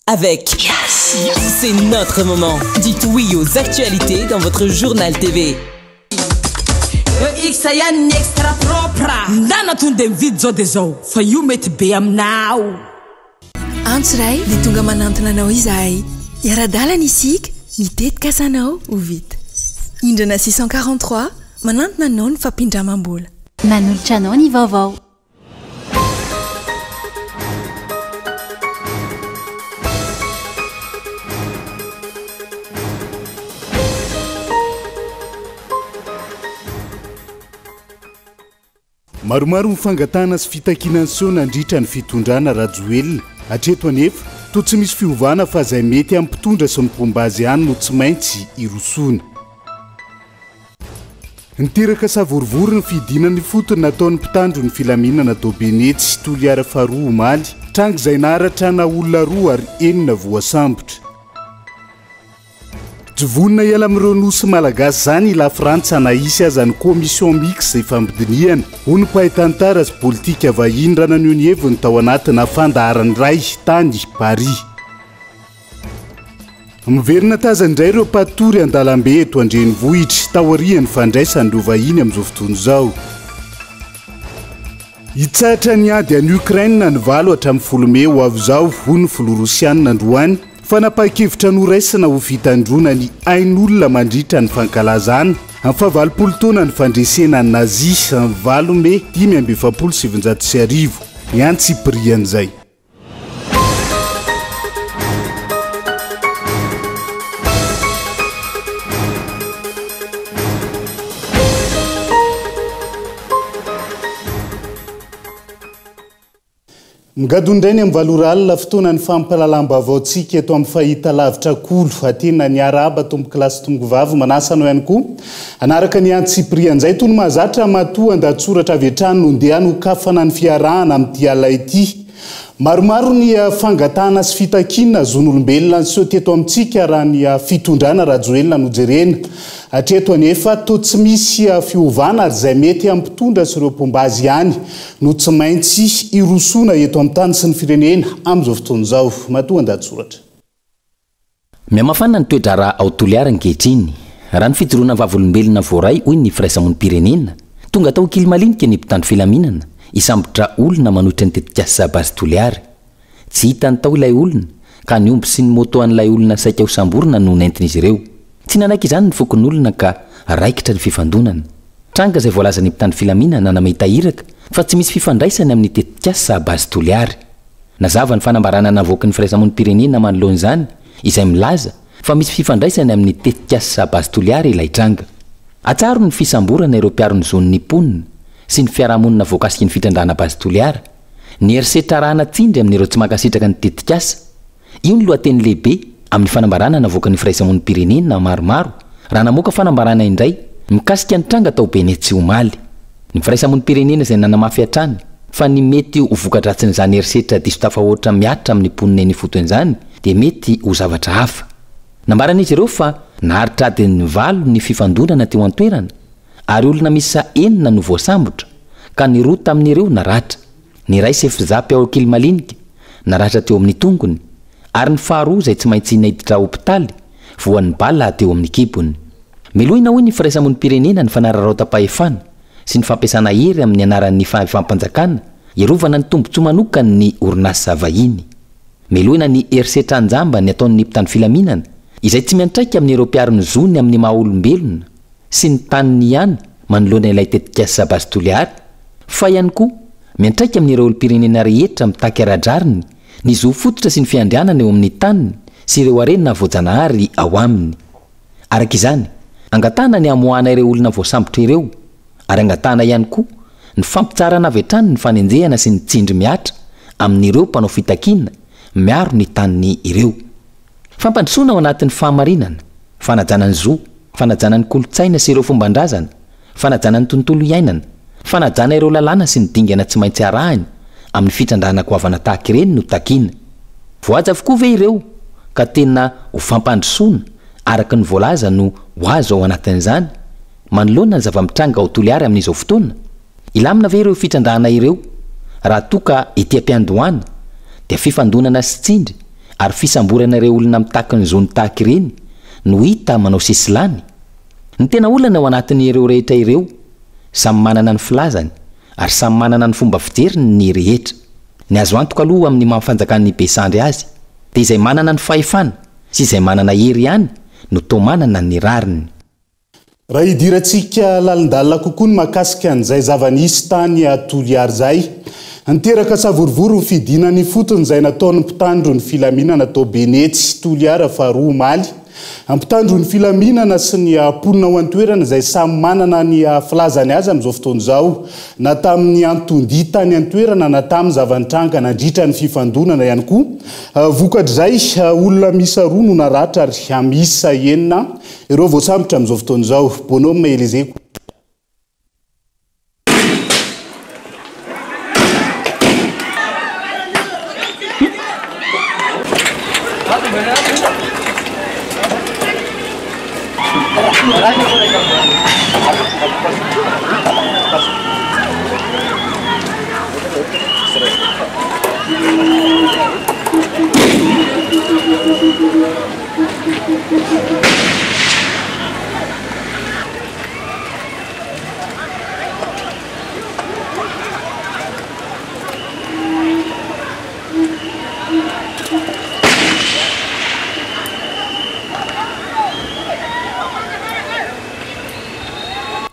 avec yes. C'est notre moment. Dites oui aux actualités dans votre journal TV. Extra propra. Ndana tunde vidzo dezo. Fa you met beam now. Antsiray dia tonga manantona anao izahay. Iara-dalana isika mitetika asanao ho vita. Indrana 643 manantona anao ny fampindramam-bola. Manolotra anao ny vaovao. Maromaro mifangatana sy fitakiana so nandritra ny fitondrana Rajoelina. Hatreto anefa toa tsy misy fiovana fa izay mety amin'ny mpitondra sy ny mpombazy ihany no tsy maintsy irosona. Niteraka savorivory ny fidinany fotony nataon'ny mpitandro ny filaminana Dobenety sy Toliara Faroa Omaly, tranga izay nahatrana olona roa ary enina voasambotra. Jovonina iala amin'ireo nosy malagasy zany la Frantsa nahisy aza ny komision mix izay fambidiniana ho ny mpaitantara sy politika vahiny rana ny heviny tao anatina fandaharany ray tany Paris. Miverina tazan'indray ireo patory an-dalambe eto Andrenivohitra taorian'ny fandraisany ireo vahiny amin'izao fotoana izao. Hitsahatra ny ady any Ukraine ny valo hatramin'ny folo May ho avy izao ho ny filoha Rosianina androany. Fa napakevitra noraisina ho fitandrona ny ain'olona mandritra ny fankalazana amin'ny fahavalopolo taona ny fandresena ny nazi ny 8 May 1970 ny Antsiprian'izay. Migadondrainy amin'ny valoralina fotoana ny fampalalam-baovaontsika eto amin'ny fahita lavitra kolo atena ny araba tomboky lasy tongovavy manasana ihany koa anaraka ny Antsiprian'izay toy ny mahazatra matoa andatsoratra avy hatrany no ndehany ho kafana ny fiarahana amin'ity ala ity. Maromaro ny fangatana sy fitakiana zon'olombelona ny seo teto amintsika raha ny fitondrana Rajoelina no jerena. Hatreto anefa toa tsy misy fiovana ary izay mety amin'ny mpitondra sy ireo mpombazy ihany no tsy maintsy irosona eto amin'ny tany sy ny firenena amin'izao fotoana izao. Matoa andatsoratra. Mihamafana ny toedrara ao Toliara ankehitriny. Raha ny fijoroana vavolombelona voaray hoy ny firaisamon'nym-pirenena tonga tao kely malinika ny mpitandro filaminana isambotra olona manohitra ny tetikasa basy Toliara. Tsy hitany tao ilay olona ka ny omby sy ny moto an'ilay olona saika ho samborina no nentin'izy ireo. Tsy nanaiky izany ny fokon'ny olona ka raikitra ny fifandonana. Tranga izay voalaza ny mpitandro filaminana namahita iraka fa tsy misy fifandraisany amin'ny tetikasa basy Toliara. Nazava ny fanambarana navoaka ny firaisamon'nym-pirenena manoloana izany izay milaza fa misy fifandraisany amin'ny tetikasa basy Toliara ilay tranga. Atsaro ny fisamborana ireo mpiaro ny zon'ny ponina sy ny fiarahamonina voakasiky ny fitrandrana basy Toliara. Ny erisetra rahana tsindry amin'ireo tsy mankasitraka ny tetikasa. Io ny lohateny lehibe amin'ny fanambarana navoaka ny firaisamon'nym-pirenena maromaro raha namoaka fanambarana indray mikasika ny tranga tao Benety sy Omaly. Ny firaisamon'nym-pirenena izay nanamafy hatrany fa ny mety ho vokadratsiny erisetra diso tafahoatra miatra amin'ny ponina eny fotoan'izany dia mety ho zavatra hafa. Nambaran'izy ireo fa naharitra adiny 8 ny fifandonana teo an-toerana ary olona misa 9 no voasambotra ka ny roa tamin'ireo naratra. Ny ray sefizapy ao kely malinika naratra teo amin'ny tongony ary ny faharoa izay tsy maintsy naiditra hopitaly voan'ny bala teo amin'ny kibony. Milohina hoy ny firaisamon'nym-pirenena ny fanararaota-pahefana sy ny fampiasana hery amin'ny anaran'ny fampanjakana iarovana ny tombotsoa manokany ny orinasa vahiny. Milohina ny erisetra anjamba ny ataon'ny mpitandro filaminana izay tsy miantraika amin'ireo mpiaro-ny zony amin'ny maha-olombelona sy ny taniny ihany manoloana ilay tetikasa basy Toliara fa ihany koa miantraika amin'ireo olo-pirenena rehetra mitaky aradrariny ny zo fototra sy ny fiandrianana eo amin'ny taniny sy ireo arenina voajanahary ao aminy. Araka izany, angatana ny amoahana ireo olona voasambotra ireo ary angatana ihany koa ny fampitsarana avy hatrany ny fanenjehana sy ny tsindry miatra amin'ireo mpanao fitakiana miaro ny taniny ireo. Fampandrosoana ao anatin'ny fahamarinana, fanajana ny zo, fanajana ny kolotsaina sy ireo fombandrazana, fanajana ny tontolo iainana, fanajana ireo lalàna sy ny dingana tsy maintsy arahany amin'ny fitrandrana goavana tahaka ireny no takiana. Voaja avokoa ve ireo ka tena ho fampandrosoana araka ny voalaza no ho azo ao anatin'izany manoloana ny zava-mitranga ao Toliara amin'izao fotoana. Ilamina ve ireo fitrandrana ireo raha toa ka ety am-piandohana dia fifandonana sy tsindry ary fisamboranareo olona mitahaka ny zony tahaka ireny no hita manao sisilany. Ny tena olana ao anatin' ireo rehetra ireo samy manana ny filazany ary samy manana ny fomba fijeriny ny rehetra. Ny azo antoka aloha amin'ny mampanjakan'ny Besandry azy dia izay manana ny fahefana sy izay manana hery ihany no toa manana ny rariny. Raha hidirantsika lalindalina kokoa ny mahakasika an'izay zava-nisy tany Toliara izay. Niteraka savorivory ny fidinany fotony izay nataony mpitandro ny filaminana tao Benetsy Toliara faharoa omaly. Ampitandro ny filaminana sy ny ponina ao an-toerana izay samy manana ny filazany azy amin'izao fotoana izao, na tamin'ny antondi tany an-toerana na tamin'ny zavanitranga nandritra ny fifandonana ihany koa. Vokatrizay olona misa roa no naratra ary misa enina ireo voasambotra amin'izao fotoana izao. Bonhomme Elise.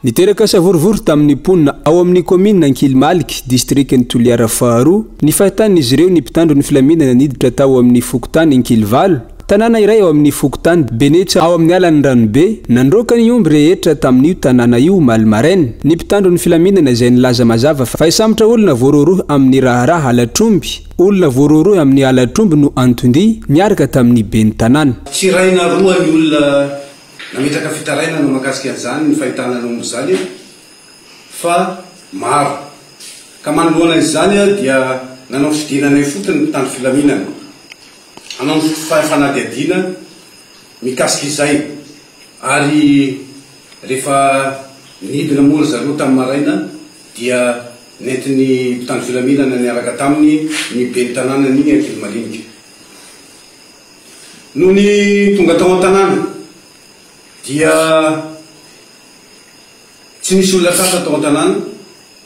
Niteraka savorivory tamin'ny ponina ao amin'ny commune Ankilmaliky distriktin'ny Toliara faharoa ny fahitan'izy ireo ny mpitandro ny filaminana niditra tao amin'ny fokotany Ankilivalo, tanàna iray ao amin'ny fokotany Benetsy ao amin'ny alan'ny Ranobe. Nandroaka ny omby rehetra tamin'io tanàna io Malmaraine. Ny mpitandro ny filaminana izay nilaza mazava fa isambotra olona voaroroa amin'ny raharaha Alatromby, olona voaroroa amin'ny Alatromby no Antondi miaraka tamin'ny ben'ny tanàna. Tsiraina roa ny olona nametraka fitaraina no makasika an'izany ny fahitana ny omby zany fa maro. Ka manoloana izany dia nanao fidinana fotony ny mpitandro filaminana. Anao ny fanadiadina mikasika izay ary rehefa nidina moa zareo tamin'ny maraina dia nentin'ny mpitandro filaminana niaraka taminy ny ben'ny tanàna ny Ankilmalinika. No ny tonga tao an-tanàna dia tsy nisy olona sasa tao an-tanàna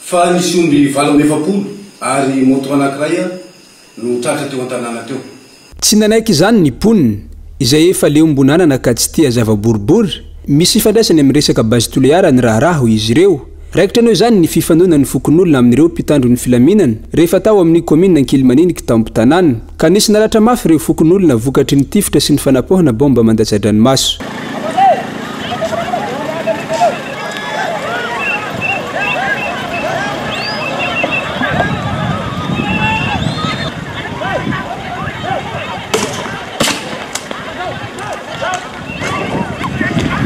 fa nisy omby 840 ary moto anankiray no tratra teo an-tanàna teo. Tsy nanaiky izany ny ponina izay efa leombonanana ka tsy tia zava-boribory. Misy ifandraisany amin'ny resaka bazy Toliara ny raharaha hoy izy ireo. Raikitra anao izany ny fifandonana ny fokon'olona amin'ireo mpitandro ny filaminana rehefa tao amin'ny commune Ankilmaninika tampo-tanàna ka nisy naratra mafy ireo fokon'olona vokatry ny tifitra sy ny fanapohana bomba mandatsa-dranomaso.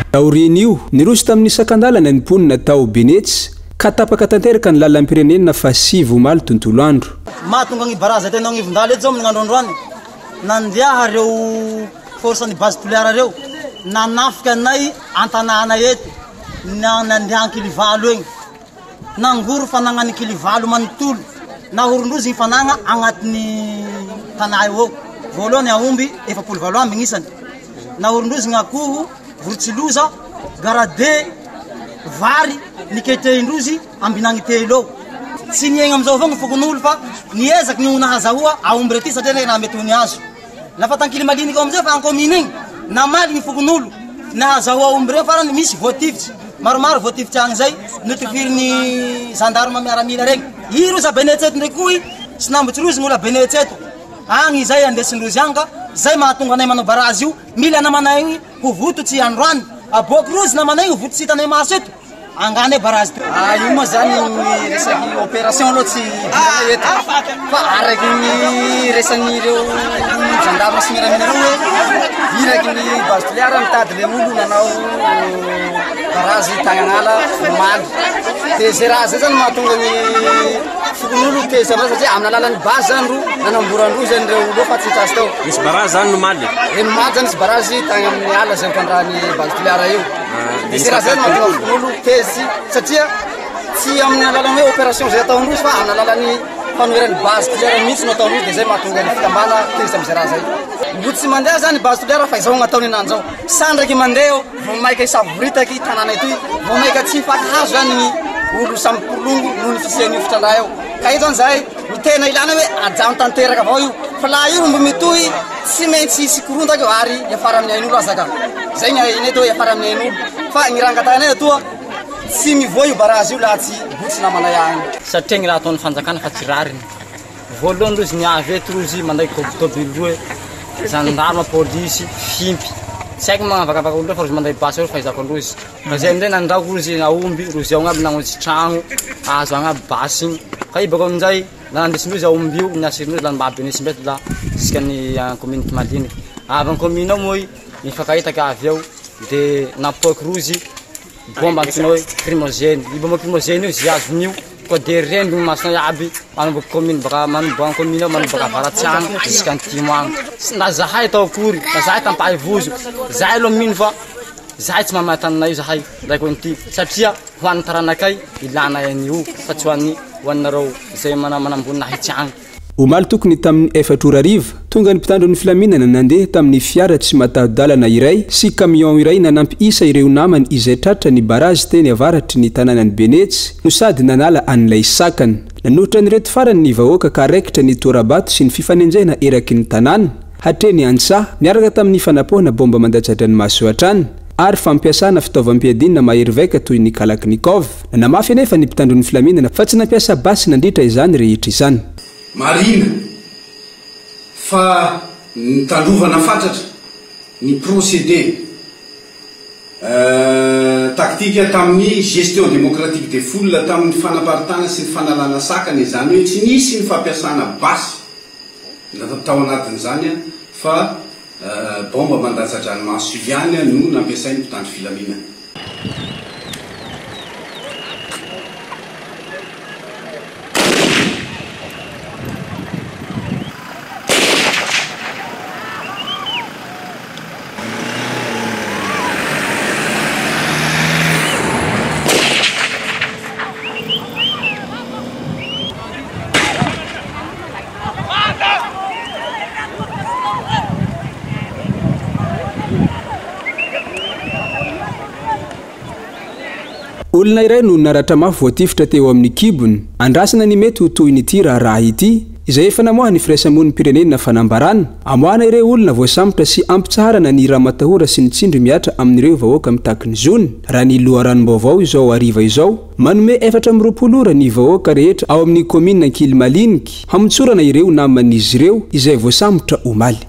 Taorin'io nirosy tamin'ny sakandalana ny ponina tao Benetsy ka tapaka tanteraka ny lalan'ny pirenena fa 7 omaly tontolo andro. Mahatonga ny baraza tena ngivondala eto zao amin'ny androandroany nandeha reo force ny base Toliara reo nanafika anay an-tanàna eto nandeha Ankilivalo egny nangoro fanagna Ankilivalo manontolo nahorondrozy ny fanagna agnatin'ny tanà eo. Voalohany aomby 720 amby gnisany nahorondrozy ny akoho Vorotsiloza, garade, vary, niketehindrozy ambinagny telo. Tsy niegna amizao avao ny fokon'olo fa niezaky ny nahazahoa aomby rety satria na mety ny azo. Lafa t'Ankilmalinika amizay fa an-commune igny namaly ny fokon'olo nahazahoa aomby reo farany misy voatifitsy. Maromaro voatifitsy agny zay notifirin'ny gendarme miaramila regny. I roza Benetsy eto ndraiky koy tsy nambotsy rozy gn'olo Benetsy eto. Agny zay andesindrozy anga zay mahatonga anay manao barazy io mila namanay igny ho vototsy androany aboaky rozy namanay igny vototsy hitanay maso eto angany barazy teo. Io moa zany resaky opération aloha tsy dinana eto fa araky ny resan'ireo gendarme sy miaramila reo hoe iraky ny base Toliara mitady le olo nanao barazy Tagnanala omaly dia zay raha zay zany mahatonga ny fokon'olo teza amizay satria amin'ny alalan'ny base zany ro nanamborandro zany reo olo fa tsy hitasy tao. Misy barazy zany nomaly nomaly zany misy barazy tagny amin'ny ala zay mitandrany base Toliara io. Zay raha zay mahatonga fokon'olo tezy satria tsy amin'ny alalan'ny hoe opération zay ataondrozy fa amin'ny alalan'ny fanoerany base toliara mihitsy no ataony dia zay mahatonga ny fitambana teza am'izay raha zay mbo tsy mandeha zany base toliara fa izao gnataony anany zao sandraky mandeha vao maika isavoritaky tanàna etoy vao maika tsy mifahahazo zany ny olo samy polongo noho ny fisian'io fitrandraha eo ka io zany zahay ny tena ilana hoe ajano tanteraka avao io fa laha io mbo mitohy tsy maintsy hisy korontaky eo ary iafara amin'ny ain'olo azaka zay ny inay to iafara amin'ny ain'olo fa ny rangatanay atoa tsy mivoa io barazy io laha tsy botsy namana ihany satria ny raha ataon'ny fanjakana fa tsy rariny voalohany rozy miavy eto rozy manday tobily zandarma polisy fimpy tsy haiko magnavakavaka olo fa rozy manday basy eo fa izako androzy fa zay amin'izay nandraoko rozy aomby rozy ao agnaby nagnotsy tragno azo agnaby basy igny ka ibako amin'izay nanandesindrozy aomby io niasirinrozy la mahabenesy mbety la jusika ny communauté maliniky avy ny commune ao moa mifakahitaky avy eo dia napoaky rozy bomba antsoina hoe crimogène i bomba crimogène io zy azon'io koa dia rendy ny masina iaby manomboky commune baka manomboka commune ao manomboka avaratsiagno jusqu'à ny timo agny na zahay tao akory na zahay tampahay vozo zahay aloha mino fa zahay tsy mamatanana io zahay raiko an'ity satria ho an'ny taranakay ilana an'io fa tsy hoannareo zay manambonina hitsagny omaly tokony tamin'ny 4 ariva tonga ny mpitandro ny filaminana nandeha tamin'ny fiara tsy matahodalana iray sy camion iray nanampy isa ireo namany izay tratra ny barazy teny avaratry ny tanànany benetsy no sady nanala an'ilay sakana nanohitra nyreto farany ny vahoaka ka raikitra ny torabato sy ny fifanenjena eraky ny tanàna hatreny antsaha miaraka tamin'ny fanapohana bomba mandatsatra ny masoatrany ary fampiasana fitaovam-piadinina mahery vaika toy ny kalaknikov namafy anefa ny mpitandro ny filaminana fa tsy nampiasa basy nandritra izany rehetra izany marina fa nitandrovana fatratra ny procédé tactique tamin'ny gestion démocratique des foules tamin'ny fanaparitana sy ny fanalana sakana izany hoe tsy nisy ny fampiasana basy natao anatin'izany fa bomba mandatsadranomaso ihany no nampiasainy mpitandro filaminana olona iray no naratra mafy voatifitra teo amin'ny kibony andrasana ny mety ho toy nyity raha ity izay efa namoahany firaisamon'ny pirenena fanambarana amoahana ireo olona voasambotra sy ampitsaharana ny ramatahora sy ny tsindry miatra amin'ireo vahoaka mitaky ny zony raha ny loharanom-baovao izao ariva izao manome 420 ora ny vahoaka rehetra ao amin'ny komina ankily maliniky hamontsorana ireo naman'izy ireo izay voasambotra omaly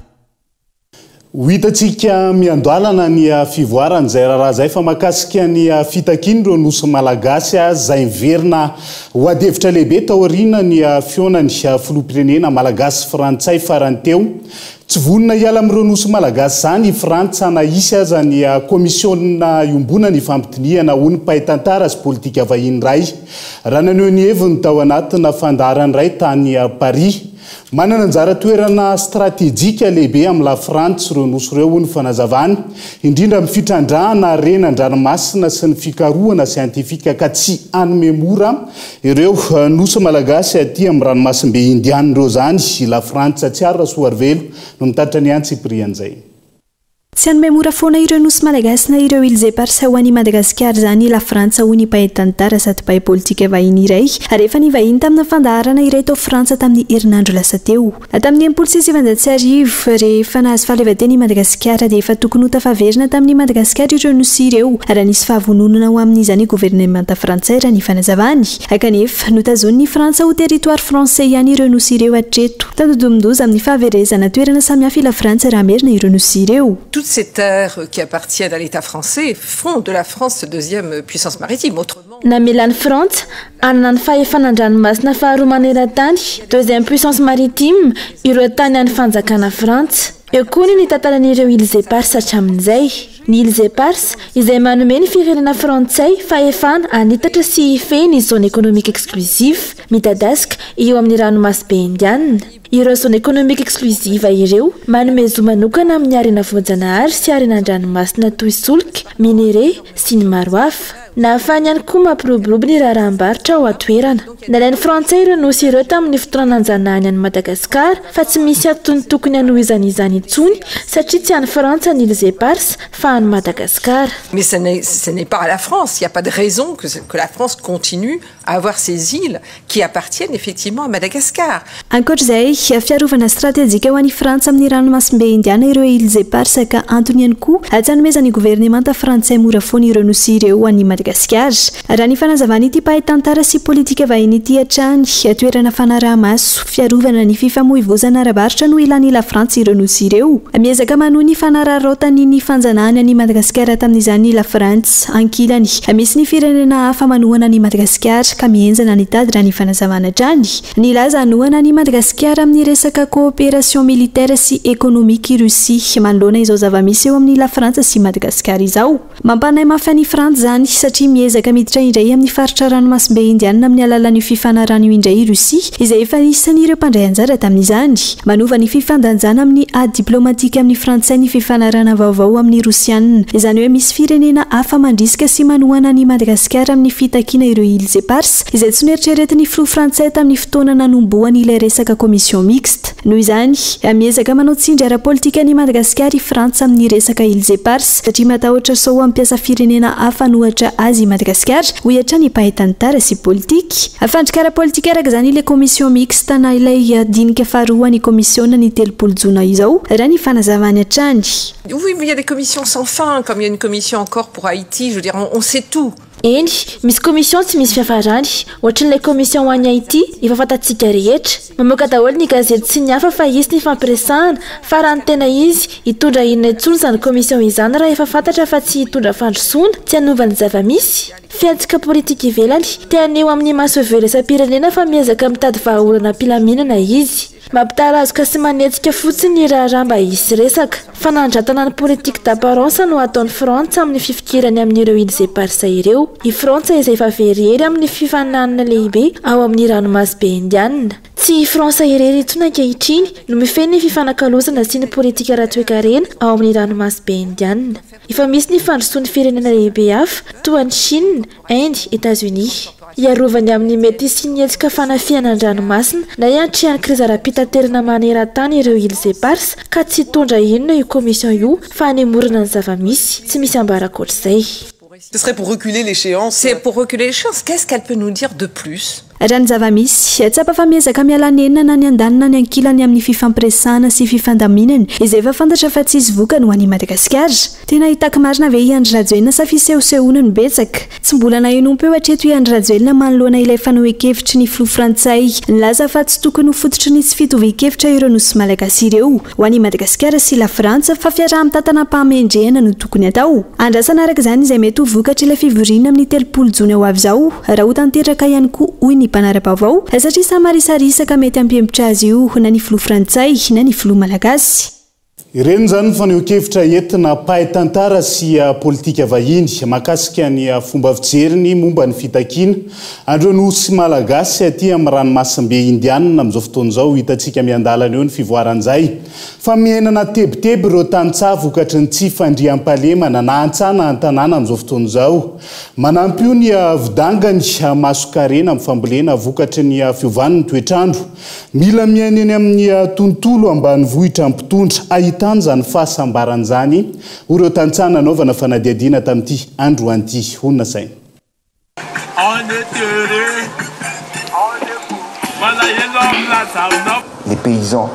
Hoitantsika miandoalana ny fivoarana izay raha zay fa makasika ny fitakindro nosy malagasy zay miverina ho adevitra lehibe tao aoriana ny fiona ny filoham-pirenena malagasy frantsay farany teo tsy vonina hiala amin'ireo nosy malagasy zany frantsa na isy aza ny komisiona iombona ny fampitiniana ho ny mpaitantara sy politika vahiny ray raha naneho ny heviny tao anatina fandaharany ray tany Paris manana anjara toerana stratégique lehibe amin'ny la France ireo nosy ireo ny fanazavany indrindra amin'ny fitrandrahana renandranomasina sy ny fikarohana siantifika ka tsy anome mora ireo nosy malagasy aty amin'ny ranomasimbe indiana ireo zany la France tsy ary soarvelo no mitaritra ny antsiprian'izay tsy anome mora foana ireo nosy malagasy na ireo ilzay parsa ho an'i Madagasikara zany la Frantsa ho ny mpaitantara sady mpahay politika vahiny iray ary efa ny vahiny tamina fandaharana iray tao Frantsa tamin'ny herinandro lasa teo tamin'ny 16 rehefa nahazo fahaleovantena i Madagasikara dia efa tokony ho tafaverina tamin'ny Madagasikara ireo nosy ireo ary nisy fahavononana ho amin'izany gouvernemanta frantsay raha ny fanazavany akanefa notazon'ny Frantsa ho territoire français ihany ireo nosy ireo hatreto tandodomdoza amin'ny fahaverezana toerana samihafa la Frantsa raha merina ireo nosy ireo. Toutes ces terres qui appartiennent à l'État français font de la France deuxième puissance maritime. Autrement, namelan'ny Frantsa anana ny fahefanandranomasina faharoa maneran-tany deuxième puissance maritime ireo tany any fanjakana Frantsa. Eo koa ny tantaran'ireo îles éparses hatramin'izay. Ny îles éparses izay manome ny firenena frantsay fahefana anitatra sy hifehy ny zone économique exclusive midadasika eo amin'ny ranomasimbe indiana. Ireo zone économique exclusive ireo manome zo manokana amin'ny arena voajanahary sy arena an-dranomasina toy solika, minéré sy ny maro hafa. nahafany ihany koa mampiroborobo ny raharambaritra ao atoerana nalain'ny frantsay ireo nosy ireo tamin'ny fotoana nanjanahany any Madagasikara fa tsy misy atony tokony hanohizan'izany intsony satria tsy any Frantsa ny Îles Éparses fa any Madagasikara. Mais ce n'est pas à la France, il n'y a pas de raison que la France continue à avoir ces îles qui appartiennent effectivement à Madagascar. Ankoatr'izay fiarovana stratéjika ho an'ny Frantsa amin'ny ranomasimbe indiana ireo Îles Éparses ka antony ihany koa tsy hanomezan'ny gouvernemanta frantsay mora foana ireo nosy ireo any Madagasikara. Raha ny fanazavana ity mpahay-tantara sy politika vahiny ity hatrany toerana fanaraha-maso fiarovana ny fifamoivoizana ara-baritra no ilan'ny la Frantsa ireo nosy ireo. Miezaka manohy ny fanararaotany ny fanjanahany any Madagasikara tamin'izany la Frantsa ankilany. Misy ny firenena hafa manohana ny Madagasikara ka mienjana ny tady raha ny fanazavana hatrany. Nilaza anohana ny Madagasikara amin'ny resaka coopération militaire sy économique Russie manoloana izao zava-misy eo amin'ny la Frantsa sy Madagasikara izao. Mampanay mafy ny Frantsa zany satria miezaka miditra indray amin'ny faritra ranomasimbe indiana amin'ny alalan'io fifanarana indray Russie izay efa isan'ireo mpandray anjara tamin'izany. Manova ny fifandanjana amin'ny ady diplomatika amin'ny frantsay ny fifanarana vaovao amin'ny Rusiana. Izany hoe misy firenena hafa mandrisika sy manohana ny Madagasikara amin'ny fitakiana ireo Îles Éparses izay tsy noeritreretin'ny filoha frantsay tamin'ny fotoana nanomboany ilay resaka commission mixte. Noho izany miezaka manao tsindry ara-politika ny Madagasikara i Frantsa amin'ny resaka Îles Éparses satria matahotra sao ampiasa firenena hafa nohatra azy Madagasikara ho hiatra ny mpahay-tantara sy politika. Afandrika ara-politika araka izany ilay commission mixte na ilay dinika faharoa ny komisiona ny 3 jona izao raha ny fanazavany hatrany. Oui, mais il y a des commissions sans fin, comme il y a une commission encore pour Haïti, je veux dire, on sait tout. Eny, misy commission tsy misy fiafarany ohatran'ilay commission ho an'ny Haïti efa fantatsika rehetra mamoaka daholo ny gazety sy ny hafa fa izy ny fampiresahana fa raha ny tena izy hitondra inona intsony izany commission izany raha efa fantatra fa tsy hitondra fandrosoana tsy hanovany zava-misy. Fiantsika politika ivelany teaneo amin'ny masoveresam-pirenena fa miezaka mitady vahaolana mpilaminana izy. Mampitarazoka sy manetsika fotsiny raha mba hisy resaka. Fanandratana ny politique d'apparence no ataon'ny Frantsa amin'ny fifikirany amin'ireo Îles Éparses ireo. I Frantsa izay efa very amin'ny fifananana lehibe ao amin'ny ranomasimbe indiana. Tsy Frantsa irery itsony ankehitriny no mifeny ny fifanakalozana sy ny politika ara-toe-karena ao amin'ny ranomasimbe indiana. Efa misy ny fandrosoan'ny firenena lehibe hafa toa ny Chine, Inde, États-Unis. Iarovany amin'ny mety sy nietsika fanafiana an-dranomasina na iantrehany krizy ara-pitaterana maneran-tany ireo Îles Éparses ka tsy hitondra inona io commission io fa hanemorana ny zava-misy tsy misy ambarakoatr'izay. Ce serait pour reculer l'échéance. C'est pour reculer l'échéance. Qu'est-ce qu'elle peut nous dire de plus? Raha ny zava-misy tsy ampafamiezaka mialanenina na ny andanina ny ankilany amin'ny fifampiresahana sy fifandaminana izay efa fantatra fa tsy izy vokany ho an'i Madagasikara. Tena hitako marina ve Andry Rajoelina sa fisehosehoana no betsaka. Tsy mbola nahinompo eo hatreto Andry Rajoelina manoloana ilay fanohen-kevitry ny filoha frantsay nilaza fa tsy tokony ho fototry ny tsy fitovian-kevitra ireo nosy malagasy ireo ho an'i Madagasikara sy la Frantsa fa fiaraha mitantana mpahamendrehana no tokony atao. Andrasana araka izany izay mety ho vokatra ilay fivoriana amin'ny 3 jona ho avy izao raha ho tanteraka ihany koa hoy ny mpanara-baovao satria samarisarisa mety hampihembotra azy io na ny filoha frantsay na ny filoha malagasy. Ireny zany faneho-kevitra entina mpahay-tantara sy politika vahiny mahakasika ny fomba fijeriny momba ny fitakiana andreo nosy malagasy aty amin'ny ranomasimbe indiana amin'izao fotoana izao hitantsika miandalana eo ny fivoaran'izay fa mihenana tebiteby ireo tantsaha vokatry ny tsy fandriam-pahalemana na antsana an-tanàna amin'izao fotoana izao manampy io ny vidangany maso-karena amin'ny fambolena vokatry ny fiovan'ny toetrandro mila miaina eny amin'ny tontolo ambanivohitra ampitondra ahitany zany fahasambaran'izany ireo tantsana anaovana fanadiadiana tamin'ity andro anty honina saina. Les paysans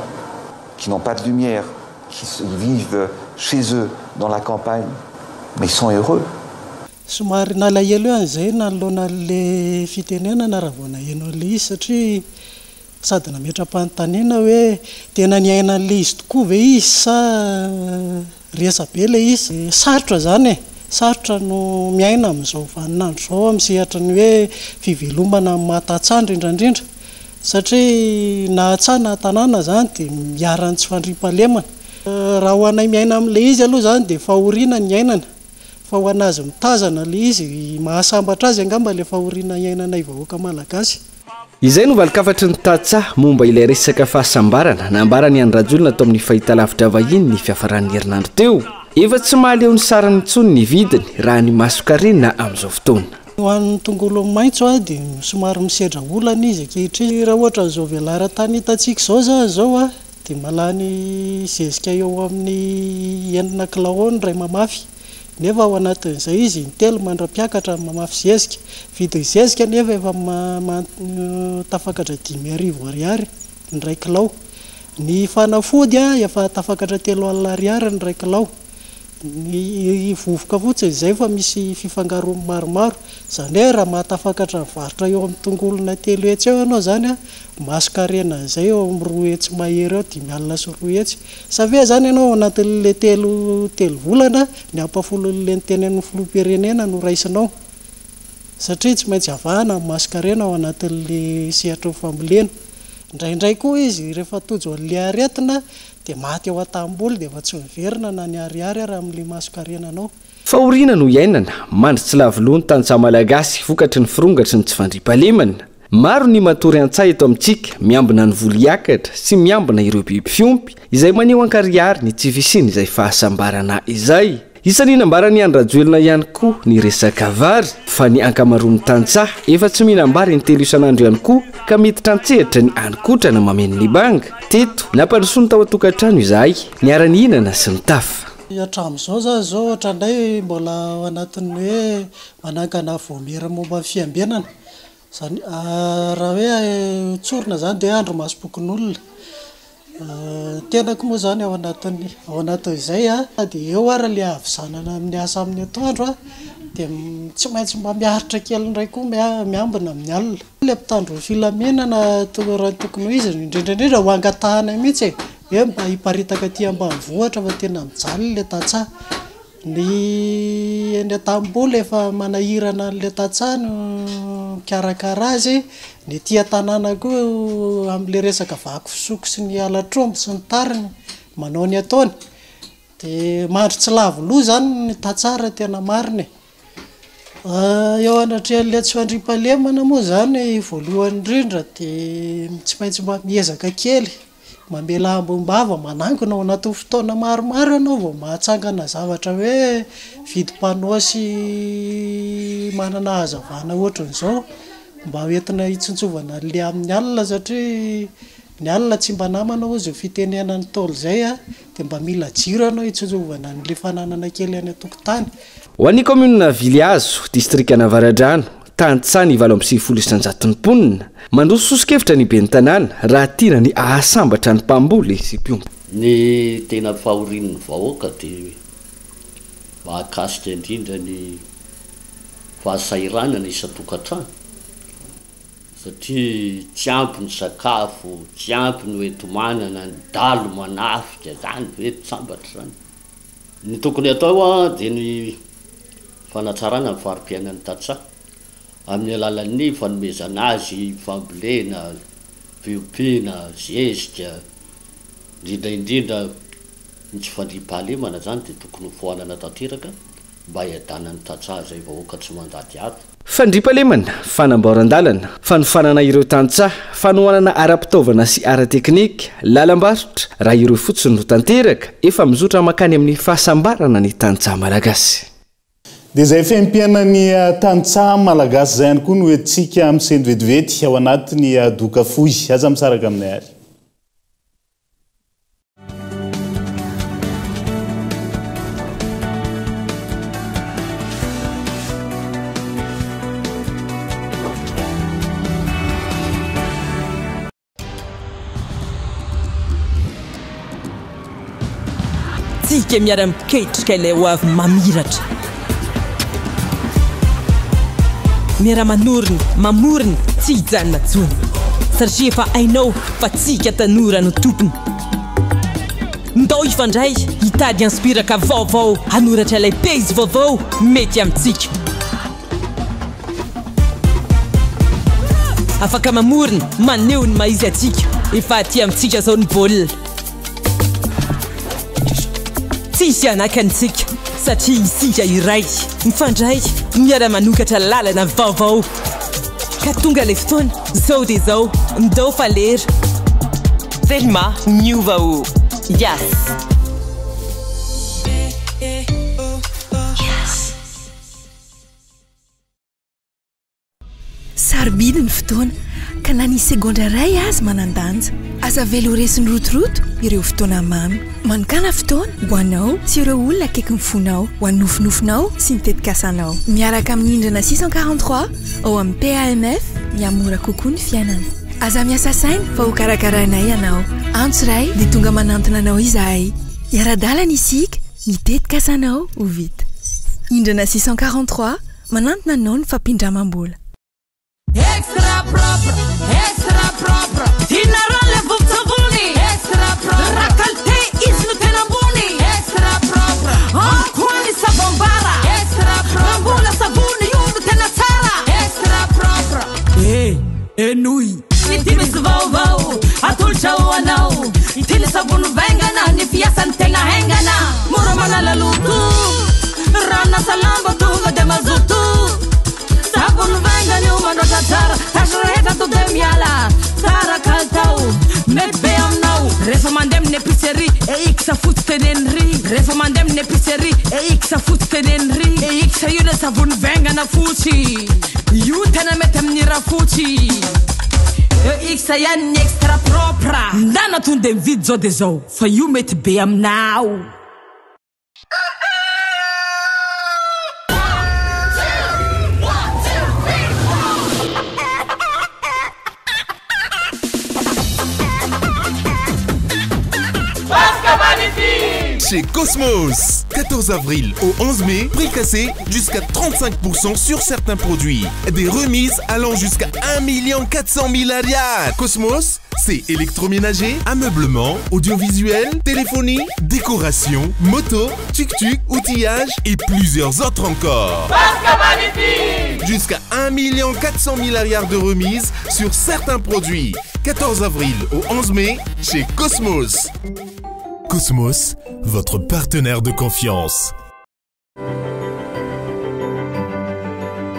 qui n'ont pas de lumière, qui vivent chez eux dans la campagne, mais sont heureux. Somary nalahelo an'izay nanoloana le fitenenana raha vao naheno an'le izy satria sady nametra-panontaniana hoe tena niaina an'le izy tokoa ve izy sa resa be le izy. Sarotra zany e, sarotra no miaina amin'izao vaninandro izao amin'ny sehatra ny hoe fivelomana mahatatsandra indrandrindra satria na atsana tanàna zany dia miarany tsy fandriam-pahalemana. Raha ho anay miaina amin'le izy aloha zany dia fahoriana ny iainana fa ho anazy mitazana le izy mahasambatra azy angamba le fahoriana iainanay vahoaka malagasy. Izay no valikafatry ny tatsaha momba ilay resaka fahasambarana nambarany Andry Rajoelina tao amin'ny fahitalavitra vahiny ny fiafaran'ny herinandro teo. efa tsy mahaleo ny sarany ntsony ny vidiny raha ny masokarena amin'izao fotoana hoan'ny tongolo maitso a dia somary misedra olana izy akehitriny raha ohatra zao velara-tany hitantsika zao zao a dia malany zezika eo amin'ny 9 kilao ny ray mamafy nefa ao anatin'izay izy intelo mandra-piakatra mamafy zezika vidiny zezika nefa efa tafakatra 5,000 ariary ny ray kilao ny fanafody a efa tafakatra 3,000 ariary ny ray kilao ny vovoka fotsiny izay fa misy fifangaroany maromaro zany hoe raha mahatafakatra varotra eo amin'ny tongolona 3 hetsy eo ianao zany a masokarena izay eo amin'ny 2 hetsy mahery eo 5,000 sy 2 hetsy savia zany ianao anatin'le telo volana ny ampafolon'le nitenen'ny filoham-pirenena no raisinao satria tsy maintsy avahana masokarena ao anatin'le sehatra fambolena indraindray koa izy rehefa tojo an'le aretina dia maty ao an-tamboly dia efa tsy miverina na ny ariary raha amin'le masokarenanao fa oriana no iainana mandry-tsy laviloha ny tantsaha malagasy vokatry ny firongatry ny tsy fandriam-pahalemana maro ny matory an-tsaha eto amintsika miambina ny volo-iakatra sy miambina ireo biby fiompy izay maneho an-kariary ny tsy fisiny izay fahasambarana izay isan'ny nambara ny andrajoelina ihany koa ny resaka vary fa ny ankamaroan'ny tantsaha efa tsy mihinambary ny telo isan'andro ihany koa ka mety trantsehatra ny anikotrana mameno ny banga teto nampandrosoany tao an-tokantrano izahay niara-ny hinana sy ny tafa hatramin'izao zao ohatra indray mbola ao anatin'ny hoe manangana voamera momba fiambenana zany raha hoe tsorina zany dia andro masom-pokon'olona tenako moa zany ao anatin'izay a dia eo ara le avy zanana amin'ny asa amin'ny atoandro a dia tsy maintsy mba miaritra kely ndray koa miambina amin'ny alina le mpitandro filamenana raha tokony ho izy indrindraindrindra ho angatahana mihitsy hoe mba hiparitaka aty ambanivohitra fa tena mijaly le tantsaha ny tamboly efa manahirana an'le tantsaha no mikarakara azy ny tia tanàna koa amin'le resaka vaky fisoko sy ny alatromby sy ny tariny manao ny ataony dia mandry tsy lavoloha zany ny tantsara tena mariny eo anatrehan'le tsy fandriam-pahalemana moa zany voalohany indrindra dia tsy maintsy mba miezaka kely mamela ambombava manangona ao anatin'ny fotoana maromaro ianao vao mahatsangana zavatra hoe vidim-panoasy manana hazavana ohatran'izao mba hoentina hitsintsovana le amin'ny alina satria ny alina tsy mba namana ozy fitenena ny tolo izay a dia mba mila jiro ianao hitsintsovana n'le fananana kely any an-tokotany ho an'ny commune Viliazo district Navaradrano tantsaha ny 7 isanjaton'ny mponina mandroso sosokevitra ny ben'ny tanàna raha tiana ny ahasambatra ny mpamboly sy mpiomby ny tena fahorin'ny vahoaka dia mahakasika indrindra ny fahasairanana isan-tokantrano satria tsy ampy ny sakafo tsy ampy ny hoentomanana ny dalo manafika zany hoe tsambatra zany ny tokony atao a dia ny fanatsarana ny farim-piainan'ny tantsaha amin'ny alalan'ny fanomezana azy fambolena fiompiana zezika indrindraindrindra ny tsy fandriam-pahalemana zany dia tokony foanana tanteraka mba hiadanany tantsaha zay vahoaka tsy mandady ato fandriam-pahalemana fanamboaran-dalana fanofanana ireo tantsaha fanohanana ara-pitaovana sy ara-teknika lalam-barotra raha ireo fotsiny no tanteraka efa mizotra makany amin'ny fahasambarana ny tantsaha malagasy dia izay fempianany tantsaha malagasy zay ihany koa no hoentsika amin'ny sendo vetivety ao anatiny doka foy aza misaraka aminay ary tsika miara-miketrika ilay ho avy mamiratra miara-manoriny mamoriny tsy hijanona tsony satria efa hainao fa tsika tanora no tompony ndao ifandray hitady inspiraka vaovao hanoratra ilay peizy vaovao mety amintsika afaka mamoriny maneho ny maizy atsika efa aty amintsika zao ny baolina tsisy anakantsika satria isika iray mifandray miara-manokatra lalana vaovao ka tonga le fotoana zao dia zao ndao falera Thelma miova o Yas sarobidy ny fotoana ka na ny segondra ray azy manandanja aza velo resiny rotoroto ireo fotoana mamy manokana fotoana ho anao sy ireo olona akaiky ny fonao ho any nofinofinao sy ny tetikasanao miaraka amin'ny indrana 643 ao amin'ny PAMF miamora kokoa ny fiainana aza miasa saina fa ho karakaranay ianao antso ray dia tonga manantona anao izahay iara-dalana isika mitetika asanao ho vita indrana 643 manantona anao ny fampindramam-bola Extra propre Tinaran le vovtsavony Extra propre Rakalté izy no tena ambony Extra propre Ankoany savambara Extra propre Rambola savony io no tena tsara Extra propre Enoy Ity misy vaovao atolotra ho anao Ity ny savony vaingana ny fiasany tena haingana Mora manala loto Rana salamba tonga de mazoto Savony vaingana io mandratra tsara Tasiraheta to de miala Tsara kaltao Mety be aminao Rehefa mandeha amin'ny épicerie E ikisa fotsy tenenry Rehefa mandeha amin'ny épicerie E ikisa fotsy tenenry E ikisa io le savony vaingana fotsy Io tena mety amin'ny rafotsy E ikisa ihany ny extra propre Ndana tonde mividy zao de zao Fa io mety be aminao Chez Cosmos, 14 avril au 11 mai, prix cassé jusqu'à 35% sur certains produits. Des remises allant jusqu'à 1 400 000 arias. Cosmos, c'est électroménager, ameublement, audiovisuel, téléphonie, décoration, moto, tuk-tuk, outillage et plusieurs autres encore. Jusqu'à 1 400 000 arias de remises sur certains produits. 14 avril au 11 mai, chez Cosmos. Cosmos, votre partenaire de confiance.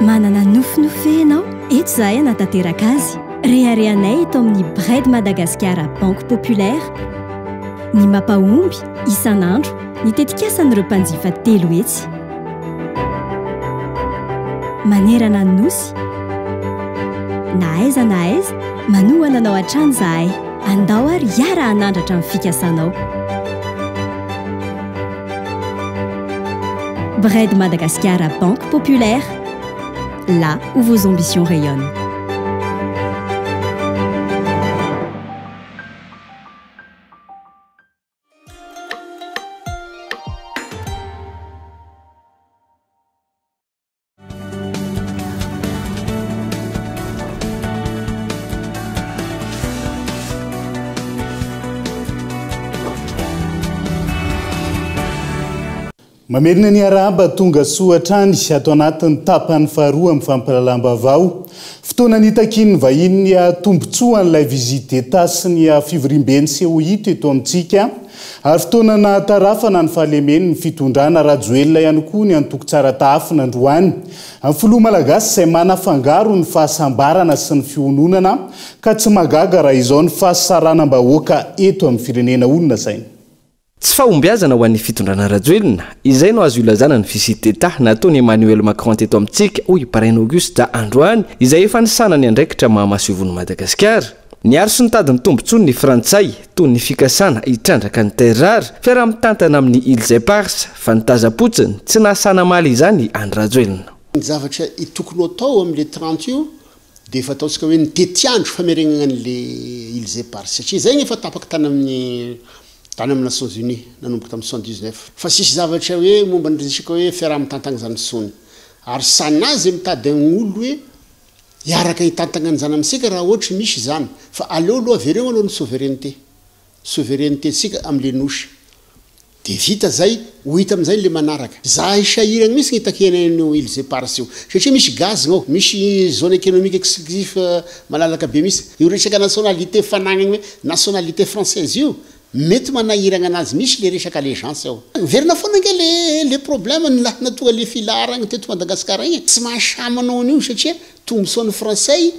Manana nofinofy ianao eto zahay natateraka azy reharehanay eto amin'ny Braid Madagascar Banque Populaire ny mampahomby isan'andro ny tetikasan'ireo mpanjifa telo etsy manerana ny nosy na aiza manohana anao hatrany zahay andao ary hiara hanandratra amin'ny fikasanao. Braid Madagascar Banque Populaire, là où vos ambitions rayonnent. Mamerina ny araba tonga soatrany ato anatin'ny tapany faharoa amin'ny fampalalam-bavao. Fotoana nitakiny vahiny ny tombontsoa an'ilay vizite d'État sy ny fivoriam-ben'ny COI eto amintsika. Ary fotoana nahatarafana ny fahalemeny ny fitondrana rajoelina ihany koa ny antoko tsara tafina androany. Amin'ny filoha malagasy izay manafangaro ny fahasambarana sy ny fiononana ka tsy magaga raha izao ny fahasaranam-bahoaka eto amin'ny firenena olona sainy. Tsy fahombiazana ho an'ny fitondrana rajoelina izay no azo ilazana ny visite d'État nataony Emmanuel Macron teto amintsika hoy Paraine Auguste androany izay efa nisana ny andraikitra mahamasivon'ny Madagasikara. Niaro sy nitady ny tombontsoa ny Frantsay toy ny fikasana hitrandraka ny terrary fiara mitantana amin'ny Îles Éparses fa nitazapotsiny tsy nahasana maly izany andry rajoelina. Ny zavatra tokony atao amin'le 30 io dia efa ataontsika hoe ny tetiandro famerenana an'le Îles Éparses satria zay efa tapaka tany amin'ny Nations Unies nanomboka tamin'ny 79 fa sisy zavatra hoe momba ny resaka hoe fiaraha-mitantana zany sony ary sanazy mitady olo hoe hiaraka hitantana ny zany amintsika raha ohatra misy zany fa aleo aloha avereo aloha ny souveraineté tsika amin'le nosy dia vita zay ho hita amin'izay le manaraka za isahirana mihitsy ny hitakena Îles Éparses io satria misy gaz ao misy zone économique exclusif malalaka be misy io resaka nationalité fanagnany hoe nationalité française io mety manahirana anazy misy le resaka allégeance ao verina foana nge le problème ny lahina tonga le filaragna teto Madagasikara igny tsy mahasamanao an'io satria tombosoan'ny Fransay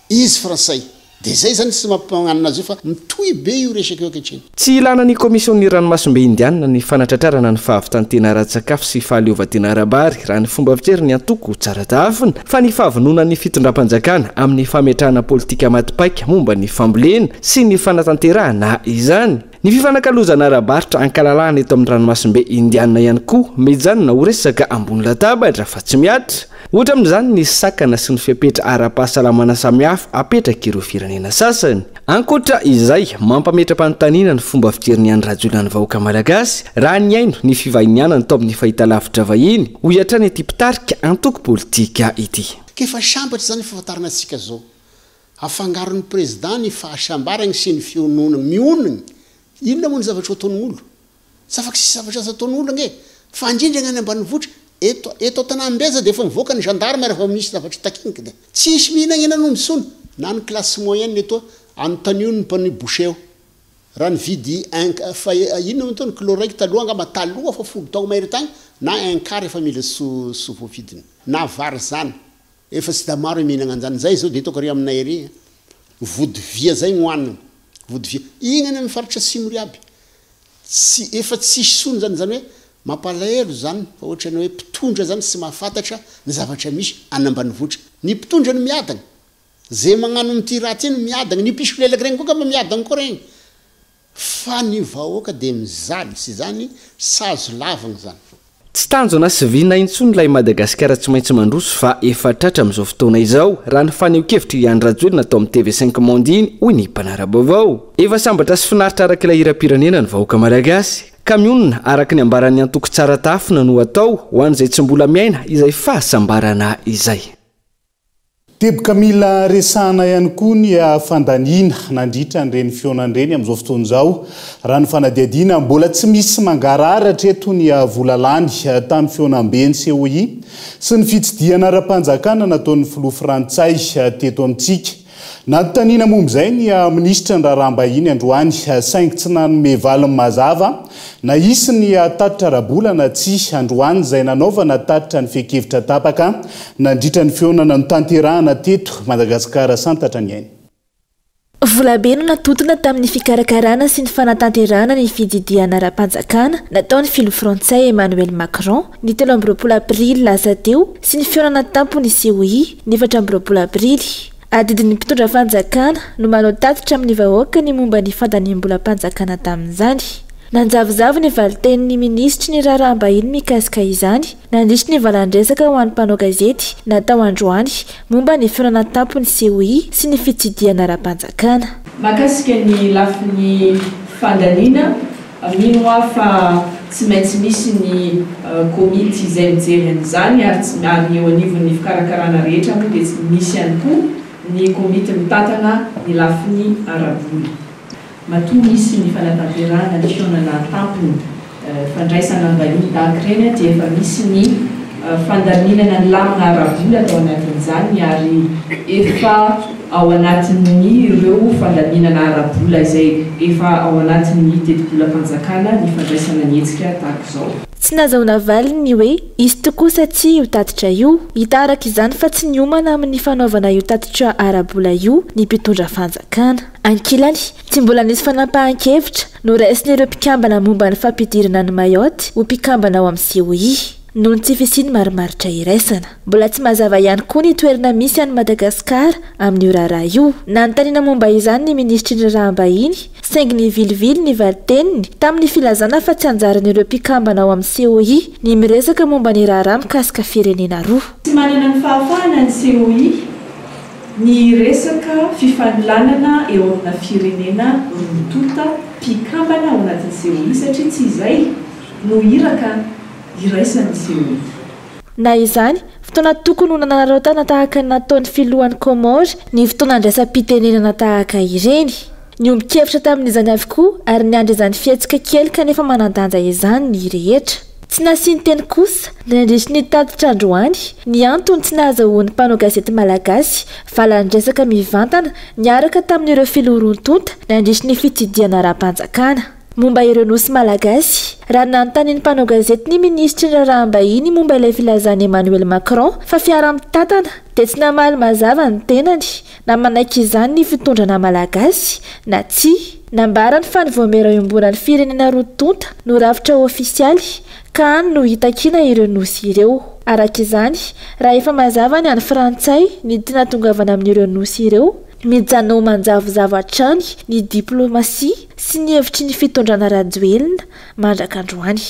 izy Fransay dia zay zany sy mampananona azy io fa mitoy be io resaka eo ankehitriny tsy ilana ny komision'ny ranomasombe indiana ny fanatratrarana ny fahavitantena ara-tsakafo sy fahaleovatena arabary raha ny fomba fijery ny antoko tsara tafina fa ny fahavonona ny fitondram-panjakana amin'ny fametrahana politika matipaika momba ny fambolena sy ny fanatanterahana izany ny fifanakalozana arabaritra ankalalahana eto amin'ny ranomasombe indiana ihany koa mejanona ho resaka ambony latabatra fa tsy miatra ohatra amin'izany ny sakana sy ny fiapetra ara-pahasalamana samihafa apetraka ireo firenena sasany ankoatra izay mampametra-panontaniana ny fomba fijeriny any rajolany vahoaka malagasy raha ny aino ny fivahinianany tao amin'ny fahitalavitra vahiny ho hiatrany ity mpitarika antoko politika ity kefa sambatra zany fahafantarana antsika zao afangaron'ny président ny fahasambarany sy ny fionona mioniny inona moa ny zavatra ataon'olo tsy afaka sy zavatra aza ataon'olo nge fa indrindra any ambany vohitra eto tanambeza dia efa mivoaka ny gendarme rehefa misy zavatra takinika dia tsisy mihinanena no misona na ny classe moyenne eto anontaniony ny mpany boucher raha ny vidy inona moa tony kilo raiky taloha angamba taloha fa folo taogno mahery tagny na un quart efa mila so voavidiny na vary zany efa tsy da maro mihinagna an'izany zay zao dia hitako ry aminay ery vody via zay gnoanina vody via ignany amin'ny faritra simory aby tsy efa tsisy sony zany hoe mampalahelo zany fa ohatra ny hoe mpitondra zany sy mahafantatra ny zavatra misy anambany vohitra ny mpitondra ny miadagna zay magnano amity raha ty ny miadagna ny piso lelaka regny koa ka mba miadagna koa regny fa ny vahoaka dia mizaly sy zany sazo lavagna zany tsy tanjona sy vina intsony ilay madagasikara tsy maintsy mandroso fa efa tratra amin'izao fotoana izao raha ny faneho-kevitra iandrajolona atao amin'ny TV5 Monde iny hoy ny mpanara-baovao efa sambatra sy finaritra araka ilay hira-pirenena ny vahoaka malagasy ka mionona araka ny ambaran'ny antoko tsara tafina no atao ho an'izay tsy mbola miaina izay fahasambarana izay teboka mila resahana ihany koa ny fandaniana nandritra nyreny fionanireny amin'izao fotoana izao raha ny fanadiadiana mbola tsy misy mangararatra eto ny volalany tamin'ny fionam-beny COI sy ny fitsidiana ara-panjakana nataon'ny filoha frantsay teto amintsika nanontaniana momba izay ny minisitra ny raharaham-bahiny androany saingy tsy nanome valiny mazava na isy ny tatitra rabolana tsy androany izay nanaovana tatitra ny fekevitra tapaka nandritra ny fionana no tanterahana teto Madagasikara santatra ny ainy volabe no natotona tamin'ny fikarakarana sy ny fanatanterahana ny fididiana ara-panjakana nataon'ny filoha frantsay Emmanuel Macron ny 13 aprily lasa teo sy ny fionana tampony COI ny 14 aprily adidin'ny mpitondra fanjakana no manao tatitra amin'ny vahoaka ny momba ny fandaniam-bola-panjakana tamin'izany nanjavozavo ny valiten'ny ministry ny raharaham-bahiny mikasika izany nandritry ny valandresaka ho an'ny mpanao gazety natao androany momba ny fionana tampony COI sy ny fitsidiana ara-panjakana mahakasika ny lafin'ny fandaniana mino aho fa tsy maintsy misy ny komity izay mijery an'izany ary eo anivon'ny fikarakarana rehetra moa dia misy ihany koa ny komity mitantana ny lafin'ny arabola matoa misy ny fanatanterahana ny fionana tampony fandraisana vahiny tahaka ireny dia efa misy ny fandaminana ny lamina arabola atao anatin'izany ary efa ao anatin'ny ireo fandaminana arabola izay efa ao anatin'ny tetibola-panjakana ny fandraisana ny hetsika tahaka izao tsy nazahoana valiny hoe izy tokoa satria io tatitra io hitaraka izany fa tsy niomana amin'ny fanaovana io tatitra arabola io ny mpitondra fanjakana ankilany tsy mbola nisy fanampahan-kevitra no raisin'ireo mpikambana momba ny fampidirana ny Mayotte ho mpikambana ao amin'ny COI noho ny tsy fisiny marimaritra iraisana mbola tsy mazava ihany koa ny toerana misy any Madagasikara amin'ny raharaha io nanontaniana momba izany ny ministry ny raharaham-bahiny saingy ny vilivily ny valiteniny tamin'ny filazana fa tsy anjaran'ireo mpikambana ao amin'ny COI ny miresaka momba ny raharaha mikasika firenena roa tsy manana ny fahafahana ny COI ny resaka fifanolanana eo amina firenena roa mpikambana ao anatin'ny COI satria tsy izay no iraka iraisany COI na izany fotoana tokony ho nanarotana tahaka ny nataon'ny filohan'ny Comore ny fotoana andraisam-pitenenana tahaka ireny ny ombikevitra tamin'izany avokoa ary niandry izany fihetsika kely kanefa manandanja izany ny rehetra tsy nasiany teny kosa nandritry ny tatitra androany ny antony tsy nahazahoan'ny mpanao gazety malagasy valandresaka mivantana niaraka tamin'ireo filoha roa tonta nandritry ny fitsidiana ara-panjakana momba ireo nosy malagasy raha nanontanyny mpanao gazety ny ministra ny rahambahiny momba ilay filazany Emmanuel Macron fa fiara-mitantana dia tsy namaly mazava ny tenany na manaiky izany ny fitondrana malagasy na tsy nambarany fa ny voameram-iomboana ny firenena roa tonta no rafitra ofisialy ka any no hitakina ireo nosy ireo. Araka izany raha efa mazava ny any frantsay ny tiana tongavana amin'ireo nosy ireo mijanao manjavozavatrany ny diplomasia sy ny hevitry ny fitondrana rajoelina mandrakandroany.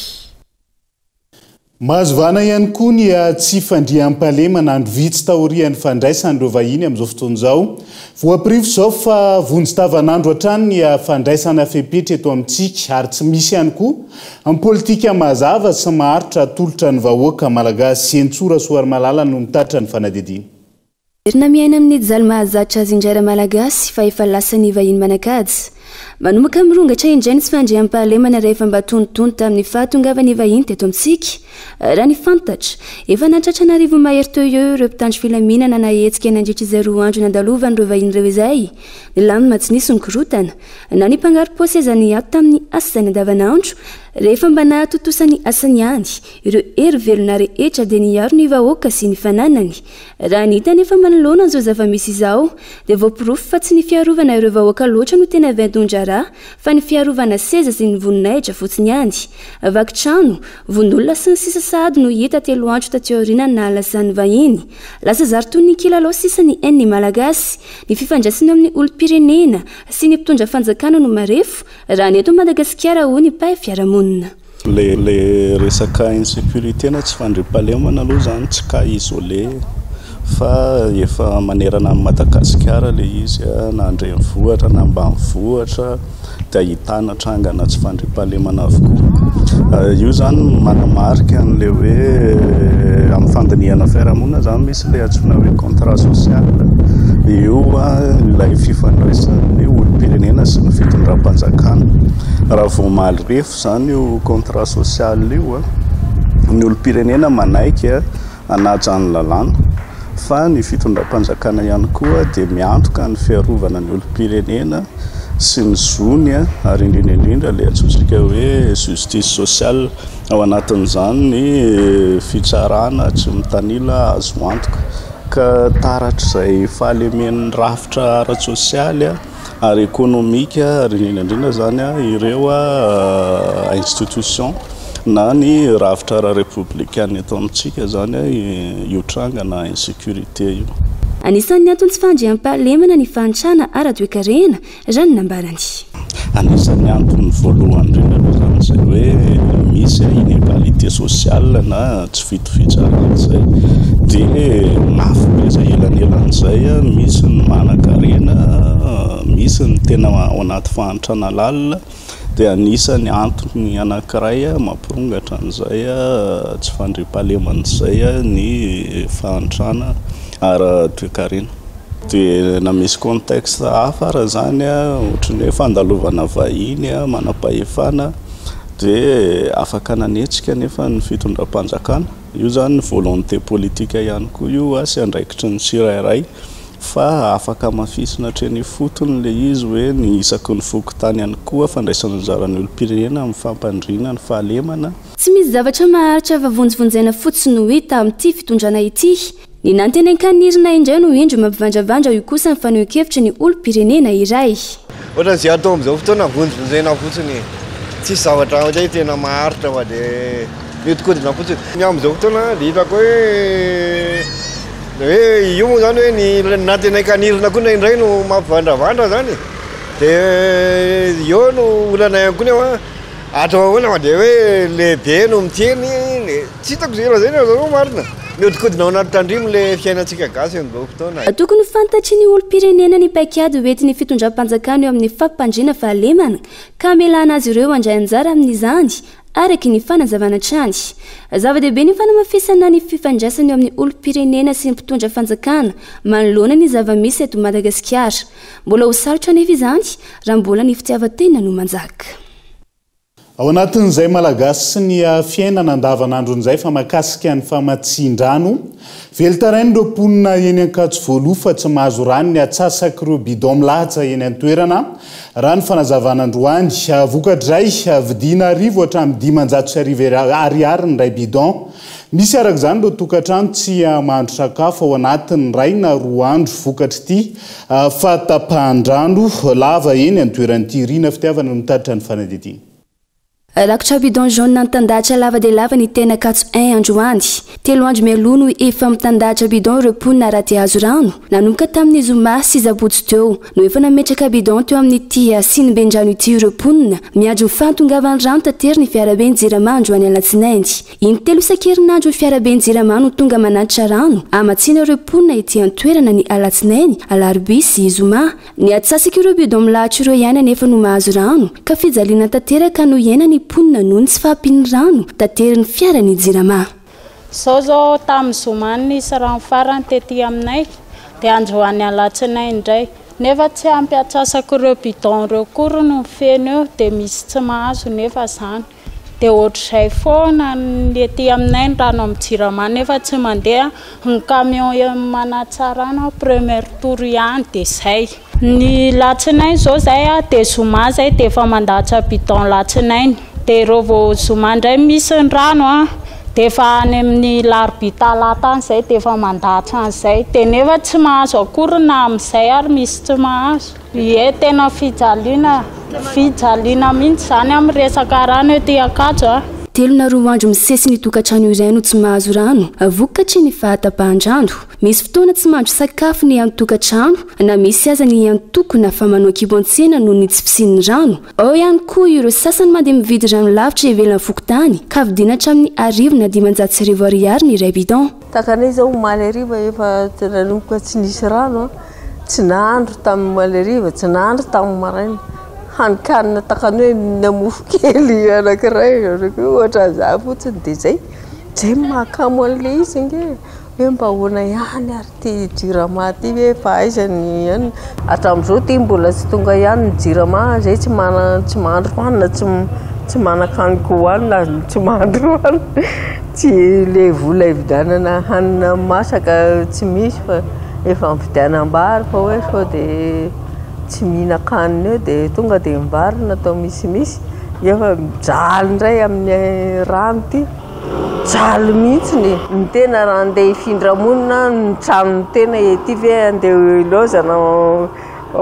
Mahazovana ihany koa ny tsy fandriam-palema nandro vitsy taorian'ny fandraisan'ireo vahiny amin'izao fotoan'izao. Voaprivo izao fa vonjy-tavanandro hatrany ny fandraisana fepetra eto amintsika ary tsy misy ihany koa amin'ny politika mazava sy maharitra tolotra ny vahoaka malagasy. Sentsora Soarymalala no mitaritra ny fanadidiny. Erina miaina amin'ny dizaly mahazatra azy indrara malagasy fa efa lasany vahiny manakajy. Manomboka mirongatra indray ny tsy fandriam-pahalemana rehefa mba tontotonto tamin'ny fahatongavany vahiny teto amintsika. Raha ny fantatra efa natratra n'arivo mahery teo eo ireo mpitandro filaminana nahetsika nandritra izay roa andro nandalovan'ireo vahiny ireo izay. Ny lamina tsy nisy ny korotana na ny mpangaro-paosy izany ato tamin'ny asa izay andavanandro rehefa mba nahatotosany asany any ireo hery velona rehetra dia niaro ny vahoaka sy ny fananany. Raha ny hita nefa manoloana an'izao zava-misy izao dia voapirofo fa tsy ny fiarovana ireo vahoaka loatra no tena vendon-draharaha fa ny fiarovana seza sy ny voninahitra fotsiny any. Vakitrano, von'olona sy ny sisa sahady no hita telo andro taty aoriana nahalasan'ny vahiny. Lasa zaritoy ny kilalao sisa ny hainy malagasy, ny fifandraisana amin'ny olom-pirenena sy ny mpitondra fanjakana no marefo raha ny eto Madagasikara hoy ny mpahay fiarahamonina. Le resaka insécurité na tsy fandriam-pahalemana aloha zany tsy ka isolé fa efa manerana amin'ny Madagasikara le izy na andrenivohitra na ambanivohitra dia ahitana trangana tsy fandriam-pahalemana avokoa. Io zany manamarika an'le hoe amin'ny fandinihana fiarahamonina zany misy le antsoina hoe contrat social. Io ilay fifandraisan'ny olom-pirenena sy ny fitondram-panjakana. Raha vao maly refo zany io contrat social io ny olom-pirenena manaiky hanaja ny lalàna fa ny fitondram-panjakana ihany koa dia miantoka ny fiarovana ny olom-pirenena sy ny zony ary indrindra le antsointsika hoe justice sociale. Ao anatin'izany ny fitsarana tsy mitanila azo antoka ka taratra izay fahalemen'ny rafitra ara-tsosialy ary ekonomika ary indrindra zany ireo institution na ny rafitra ara-republikana eto amintsika zany iotrangana insécurité io. Anisan'ny antony tsy fandriam-pahalemana ny fantrana ara-toekarena rany nambarany. Anisan'ny antony voalohany indrindra zany zay hoe misy inégalité sociale na tsy fitofitsarana zay dia mafy be zay elanelan'izay misy ny manan-karena misy ny tena ao anaty fahantrana lalina dia anisany antony anankiray mampirongatra an'izay tsy fandriam-pahaleman'izay ny fahantrana ara-toekarena. Dia na misy contexte hafa raha zany ohatran'ny hoe fandalovana vahiny manam-pahefana dia afaka nanetsika nefa ny fitondram-panjakana. Io zany ny volonté politika ihany koa io sy andraikitry ny tsirairay fa afaka mafisina hatreny fotony le izy hoe ny isaky ny fokotany ihany koa fandraisana anjaran'ny olom-pirenena amin'ny fampandriana ny fahalemana. Tsy misy zavatra maharitra vavonjivonjaina fotsiny no hita amin'ity fitondrana ity. Ny nantenenkanirina indray no indro mampivandravandra io kosa ny fanehoan-kevitra ny olom-pirenena iray. Ohatran'izay atao amin'izao fotoana vonjivonjaina fotsiny tsisy zavatra ohatray tena maharitra fa dia mihodikodina fotsiny. Ny amin'izao fotoana dia hitako hoe io moa zany hoe ny nantenenkanirina koa indray no mampivandravandra zany dia io no olana ihany koa nefa atao ahoana fa dia hoe lehibe no miteny tsy hitako zay raha zay zao marina. Miodikodina ao anaty tandrimo le fiainantsika gasy amin'izao fotoana. Tokony fantatry ny olom-pirenena ny paikady hoety ny fitondram-panjakana eo amin'ny fampandriana fahalemana ka amelana azy ireo handray anjara amin'izany araky ny fanazavana trany. Zava-dehibe ny fanamafisana ny fifandraisana eo amin'ny olom-pirenena sy ny mpitondra fanjakana manoloana ny zava-misy eto Madagasikara. Mbola ho sarotra anefa izany raha mbola ny fitiavan-tena no manjaka. ao anatin'izay malagasy ny fiainana andavanandron'izay fa mahakasika ny famatsin-drano velotarainy ireo mponina eny Ankatso voaloha fa tsy mahazo rano ny atsasaky ireo bidon milatsa eny an-toerana raha ny fanazavana androany vokatray vidiana arivo hatramin'ny 500 ariary ny ray bidon misy araka izany ireo tokantrano tsy mahandro sakafo ao anatin'ny ray na roa andro vokatra ity fa tapahan-drano lava eny an-toeran'ity rina fitiavana no mitaritra ny fanadidiny. Rakotra bidon jaune mitandahatra lava dia lava ny tena Ankatso 1 androany. 3 andro mialoha no efa mitandahatra bidon ireo mponina raha tia azo rano. Nanomboka tamin'ny zoma sy zabotsy teo no efa nametraka bidon teo amin'ny tia Sinibendrano ity ireo mponina miandro ny fahatongavan'ny rano tateriny fiaraben'ny Jirama androany alatsinainy. In-telo isan-kerinandro fiaraben'ny Jirama no tonga manatitra rano amatsiana ireo mponina ety an-toerana ny alatsinainy, alarobia sy zoma. Ny atsasaka ireo bidon milahatra ireo ihany anefa no mahazo rano ka fijaliana tanteraka no iaina ny mponina noho ny tsy fahampiny rano tateriny fiarany Jirama. Zao zao tamin'ny zoma nisy rano farany tety aminay dia androany alatsinainy indray nefa tsy ampy atsasaka ireo bidon ireo kory no feno eo dia misy tsy mahazo nefa izany dia ohatr'izay foana ny ety aminay ny rano amin'ny Jirama nefa tsy mandeha ny camion manatsarana premier tour ihany dia izay. Ny latsinainy zao zay dia zoma zay dia efa mandahatra bidon latsinainy dia ireo vao zoma indray misy ny rano dia efa any amin'ny larobia talata any izay dia efa mandahatra an'izay dia nefa tsy mahazo akory na amin'izay ary misy tsy mahazo. Ie tena fijaliana mihitsy izany amin'ny resaka rano ety Ankatso. 3 na 4 andro misesy ny tokantrano iray no tsy mahazo rano vokatry ny fahatapahan-drano. Misy fotoana tsy mahandro sakafo ny amin'ny tokantrano na misy aza ny antoko na fa manao kibo an-tsena noho ny tsy fisian'ny rano. Ao ihany koa ireo sasany mandeha mividy rano lavitra ivelany fokotany ka vidiana hatramin'ny 1,000 na 500 ariary ny ray bidon. Takanay zao omaly hariva efa nanomboka tsy nisy rano tsy nahandro tamin'ny omaly hariva tsy nahandro tamin'ny maraina hanikanina takany hoe namofo kely anankiray ohatra za fotsiny dia zay mahakamo an'le izy nge hoe mba hoana ihany ary ty Jirama ty hoe fahaizany ihany hatramin'izao ty mbola tsy tonga ihany ny Jirama zay tsy mahandro hoanina tsy manakaniko hoanina tsy mahandro hoanina tsy le vola hividianana hanina masaka tsy misy fa efa mividianam-bary fa hoe sao dia tsy mihina-kanina eo dia tonga dia mivarina atao misimisy efa mijaly indray amin'ny rano ty jaly mihitsy ny tena raha andeha hifindramonina ny tranony tena ety ve andeha ilozana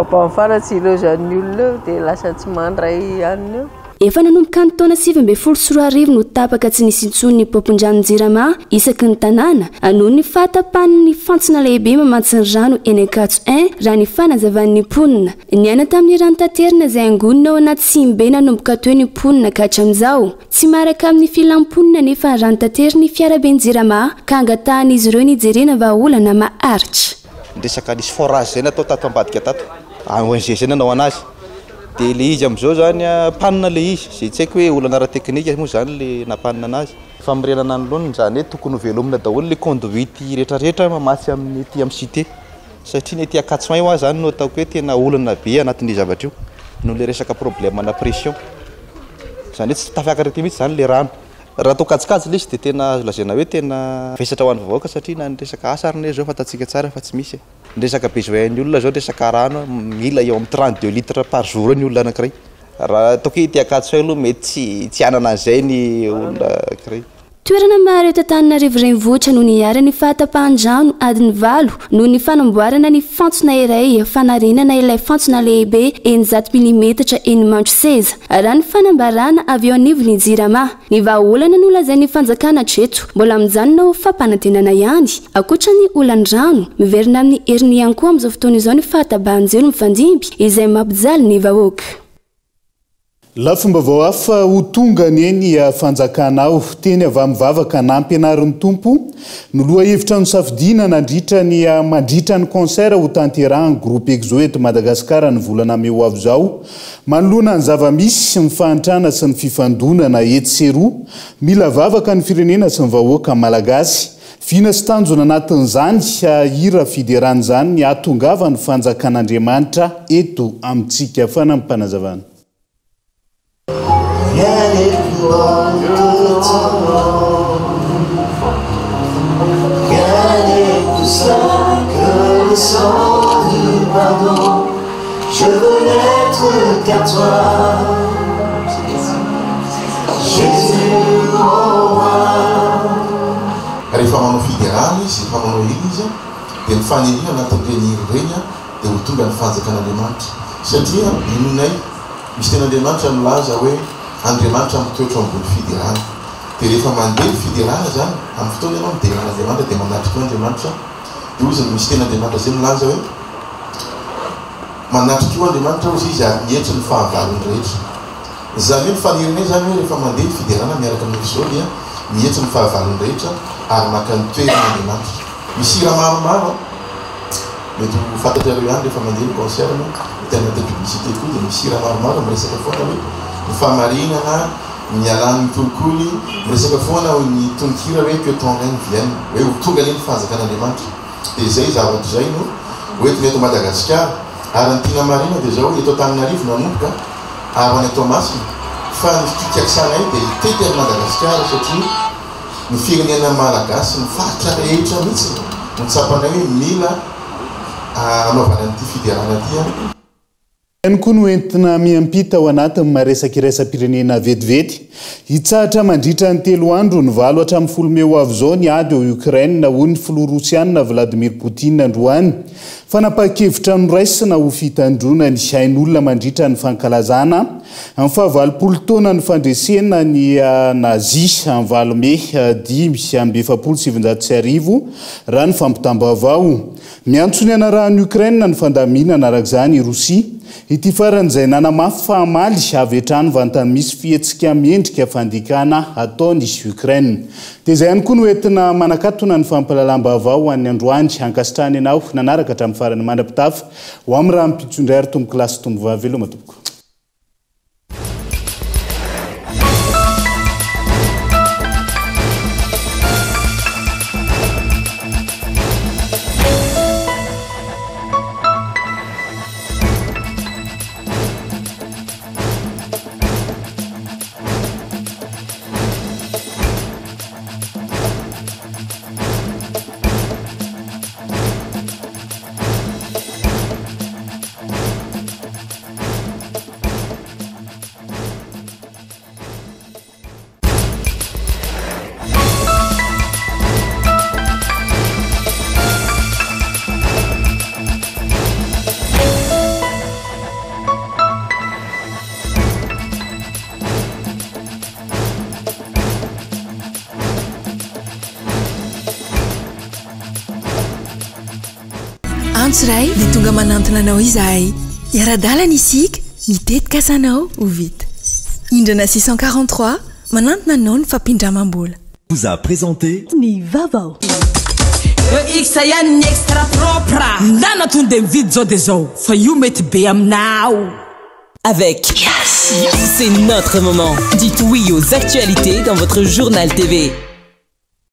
ampamfana tsy ilozan'ny olona eo dia lasa tsy mandray hanina eo. Efa nanomboka ny taona 724 no tapaka tsy nisy intsony ny pompon-drano Jirama isaky ny tanàna noho ny fahatapan'ny fantsona lehibe mamatsy ny rano eny Ankatso 1 raha ny fanazavan'ny mponina. Niaina tamin'ny rano taterina izay angonina ao anaty simbe nanomboka teo ny mponina ka hatramin'izao tsy maraka amin'ny filam-ponina nefa ny rano tateriny fiaraben'ny Jirama ka angatahan'izy ireo nijerena vahaolana maharitra. Ndresaka nisy forage zay natao tato ambadika tato ONG zay nanao anazy dia le izy amin'izao zany panina le izy zay tsy haiko hoe olana ara-teknika moa zany le napanina anazy famorenana ny loniny zany hoe tokony ho velomina daholo le conduite rehetrarehetra mamatsy amin'ny ety amin'ny cité satria ny ety Ankatso io zany no ataoko hoe tena olana be anatin'le zavatra io no le resaka problème na pression zany hoe tsy tafiakatra ty mihitsy zany le rano raha atao kajikajy le izy dia tena azo lazaina hoe tena vesatra ho an'ny vahoaka satria na ny resaka asa ary zao fantatsika tsara fa tsy misy ny resaka besoin-ny olona zao resaka rano mila eo amin'ny 32 litres par jour ny olona anankiray raha ataoko hoe ity Ankatso aloha mety tsy anana an'izay ny olona anankiray. Toerana maro eto Antananarivo renivohitra no niara ny fahatapahan-drano adiny 8 noho ny fanamboarana ny fantsona iray fanarenana ilay fantsona lehibe 100 mm eny Mandro Seza raha ny fanambarana avy eo anivon'ny Jirama. Ny vahaolana no lazain'ny fanjakana hatreto mbola mijanona ho fampanantenana ihany akoatra ny olandrano miverina amin'ny heriny ihany koa amin'izao fotoana izao ny fahatapahan-jiro mifandimby izay mampijaly ny vahoaka. Lafomba hafa ho tonga ny eny fanjakanao teny avy amin'ny vavaka nampianarin'ny tompo no loha hevitra nosafidiana nandritra ny mandritra ny concert ho tanterahan groupe Exo eto Madagasikara ny volana meo avy zao manoloana ny zava-misy mifahantrana sy ny fifandonana ety seroa mila vavaka ny firenena sy ny vahoaka malagasy vina sy tanjona anatin'izany hira fiderana izany ny atongava ny fanjakan'Andriamanitra eto amintsika fanampanazavana. rien n'est plus loin que le temps. Rien n'est plus sain que le sang du pardon. Je veux n'être qu'à toi, Jésus mon roi. Rehefa manao fideraly izy, rehefa manao iny izy dia mifaniriana anatin'ireny ireny dia ho tonga ny fanjakan'Andriamanitra. Satria inonay misy ten'Andriamanitra milaza hoe Andriamanitra mitoetra ambony fiderana. Dia rehefa mandeha ny fiderana zany amin'ny fotoana ianao mideran'Andriamanitra dia manatrika Andriamanitra. Dia izy misy ten'Andriamanitra zay milaza hoe manatrika io Andriamanitra ozy izy ary mihetry ny fahavalony rehetra. Zany hoe mifanirina zany hoe rehefa mandeha ny fiderana miaraka amin'izao dia mihetry ny fahavalony rehetra ary maka ny toeran'Andriamanitra. Misy hira maromaro mety ho fantatrareo ihany rehefa mandeha ny concert tena de publicité koa dia misy hira maromaro miresaka foana hoe ny famarinana, ny alàny kolikoly, miresaka foana ny tononkira hoe que ton règne vienne, hoe ho tonga ny fanjakan'Andriamanitra. Dia zay zavatra zay no hoety mety Madagasikara. Ary ny tina marina dia zao eto Antananarivo nanomboka ary ho any Tomasina fa ny fikaksanay dia hitety any Madagasikara satria ny firenena malagasy ny faritra rehetra mihitsy no tsapanay hoe mila anaovana an'ity fiderana ty ihany koa no entina miampita ao anatin'ny maresaka iraisam-pirenena vetivety. Hitsahatra mandritra ny 3 andro ny 9 hatramin'ny 10 ho avy zao ny ady ao Ukraine hoy ny filoha Rosiana Vladimir Poutine androany. Fanapa-kevitra noraisina ho fitandrona ny sain'olona mandritra ny fankalazana amin'ny fahavalopolo taona ny fandresena ny nazi amin'ny valome 5/709 raha ny fampitambavao. Miantso ny anarahany Ukraine ny fandaminana arak'izany Rosia. Ity faran'izay nanamafy fahamaly avy hatrany vantany misy fihetsika miendrika fandikana ataon'izy Ukraine. Dia izay ihany koa no entina manakatona ny fampalalam-baovao an'ny androany ankasitrahany ianao nanaraka hatramin'ny farany mandrapitafa ho amin'ny raha mpitsondray ary tombo kilasy tombo vavy veloma tompoko. Ray dia tonga manantona anao izahay. Iara-dalana isika mitetika asanao ho vita. Indrana 643 manantona anao ny fampindramam-bola. Vous a présenté ny vavao. X ihany ny extra propre. Ndana tonga dia mividy zao dia zao fa io mety be aminao. Avec Yes, c'est notre moment. Dites oui aux actualités dans votre journal TV.